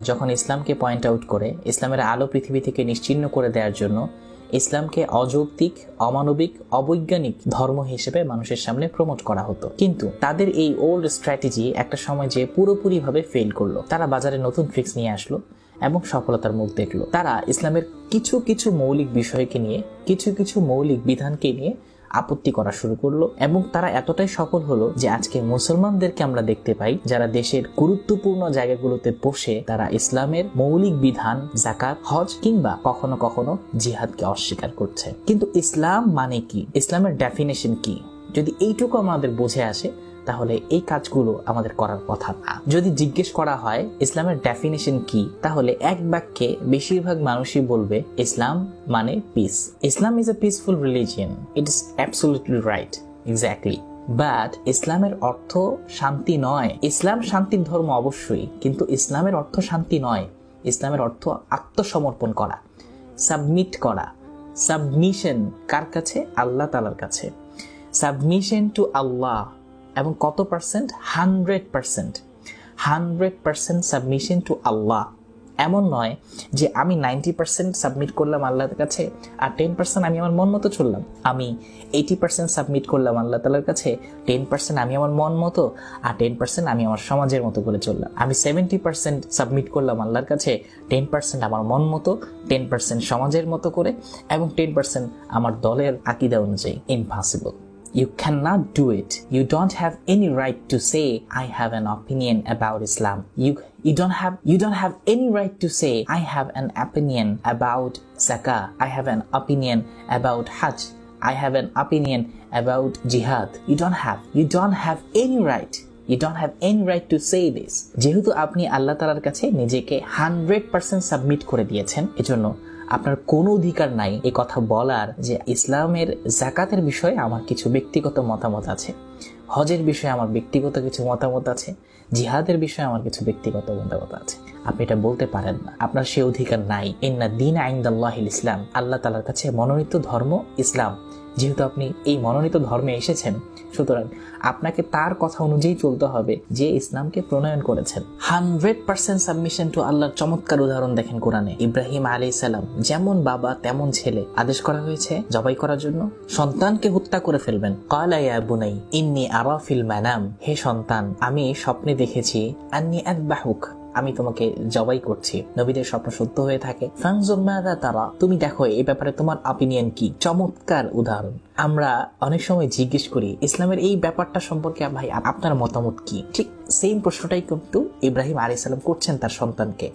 যখন ইসলামকে point out করে ইসলামের আলো পৃথিবী থেকে নিশ্চিহ্ন করে দেওয়ার জন্য ইসলামকে অযৌক্তিক, অমানবিক, অবৈজ্ঞানিক ধর্ম হিসেবে মানুষের সামনে প্রমোট করা হতো। কিন্তু তাদের এই ওল্ড স্ট্র্যাটেজি একটা সময় যে পুরোপুরিভাবে ফেল করলো। তারা বাজারে নতুন ট্রিক্স নিয়ে আসলো এবং সফলতার মুখ দেখলো। তারা ইসলামের কিছু কিছু মৌলিক বিষয়কে নিয়ে, কিছু কিছু মৌলিক বিধানকে নিয়ে আপত্তি করা শুরু করলো এবং তারা এতটাই সফল হলো যে আজকে মুসলমানদেরকে আমরা দেখতে পাই যারা দেশের গুরুত্বপূর্ণ জায়গাগুলোতে বসে তারা ইসলামের মৌলিক বিধান, যাকাত, হজ কিংবা কখনো কখনো জিহাদকে অস্বীকার করছে। কিন্তু ইসলাম মানে কি, ইসলামের ডেফিনেশন কি, যদি এইটুকু আমাদের বুঝে আসে তাহলে এই কাজগুলো আমাদের করার কথা না। যদি জিজ্ঞেস করা হয় ইসলামের ডেফিনেশন কি, তাহলে এক বাক্যে বেশিরভাগ মানুষই বলবে ইসলাম মানে piece. Islam is a peaceful religion, it is absolutely right, exactly. But ইসলামের অর্থ শান্তি নয়। ইসলাম শান্তির ধর্ম অবশ্যই, কিন্তু ইসলামের অর্থ শান্তি নয়। ইসলামের অর্থ আত্মসমর্পণ করা, সাবমিট করা। সাবমিশন কার কাছে? আল্লাহ তাআলার কাছে। সাবমিশন টু আল্লাহ। এবং কত পার্সেন্ট? 100%। 100% সাবমিশন টু আল্লাহ। এমন নয় যে আমি 90% সাবমিট করলাম আল্লাহর কাছে আর 10% আমি আমার মন মতো চললাম। আমি 80% সাবমিট করলাম আল্লাহ তাআলার কাছে, 10% আমি আমার মন মতো আর 10% আমি আমার সমাজের মতো করে চললাম। আমি 70% সাবমিট করলাম আল্লাহর কাছে, 10% আমার মন মতো, 10% সমাজের মতো করে এবং 10% আমার দলের আকীদা অনুযায়ী। Impossible. You cannot do it. You don't have any right to say I have an opinion about Islam. You don't have any right to say I have an opinion about zakah. I have an opinion about hajj. I have an opinion about jihad. You don't have any right. You don't have any right to say this. যেহেতু আপনি আল্লাহ তাআলার কাছে নিজেকে 100% submit করে দিয়েছেন, এজন্য আপনার কোনো অধিকার নাই এই কথা বলার যে ইসলামের যাকাতের বিষয়ে আমার কিছু ব্যক্তিগত মতামত আছে, হজের বিষয়ে আমার ব্যক্তিগত কিছু মতামত আছে, জিহাদের বিষয়ে আমার কিছু ব্যক্তিগত মতামত আছে। আপনি এটা বলতে পারেন না, আপনার সে অধিকার নাই। ইন্না দীন ইনদাল্লাহিল ইসলাম। আল্লাহ তাআলার কাছে মনোনীত ধর্ম ইসলাম। যেহেতু আপনি এই মনোনীত ধর্মে এসেছেন, সুতরাং আপনাকে তার কথা অনুযায়ী চলতে হবে যে ইসলামকে প্রণয়ন করেছেন। 100% সাবমিশন টু আল্লাহর চমৎকার উদাহরণ দেখেন কোরআনে। ইব্রাহিম আলাইহিস সালাম, যেমন বাবা তেমন ছেলে, আদেশ করা হয়েছে জবাই করার জন্য, সন্তানকে হত্যা করে ফেলবেন। ক্বালা ইয়া বুনাই ইন্নী আরা ফিল মানাম। হে সন্তান, আমি স্বপ্নে দেখেছি আন্নী আযবাহুক, আমি তোমাকে জবাই করছি। নবীদের স্বপ্ন সত্য হয়ে থাকে। ফানজুর মাযা তারা, তুমি দেখো এই ব্যাপারে তোমার অপিনিয়ন কি। চমৎকার উদাহরণ। আমরা অনেক সময় জিজ্ঞেস করি ইসলামের এই ব্যাপারটা সম্পর্কে ভাই আপনার মতামত কি। ঠিক সেম প্রশ্নটাই কিন্তু ইব্রাহিম আলাইহিস সালাম করছেন তার সন্তানকে।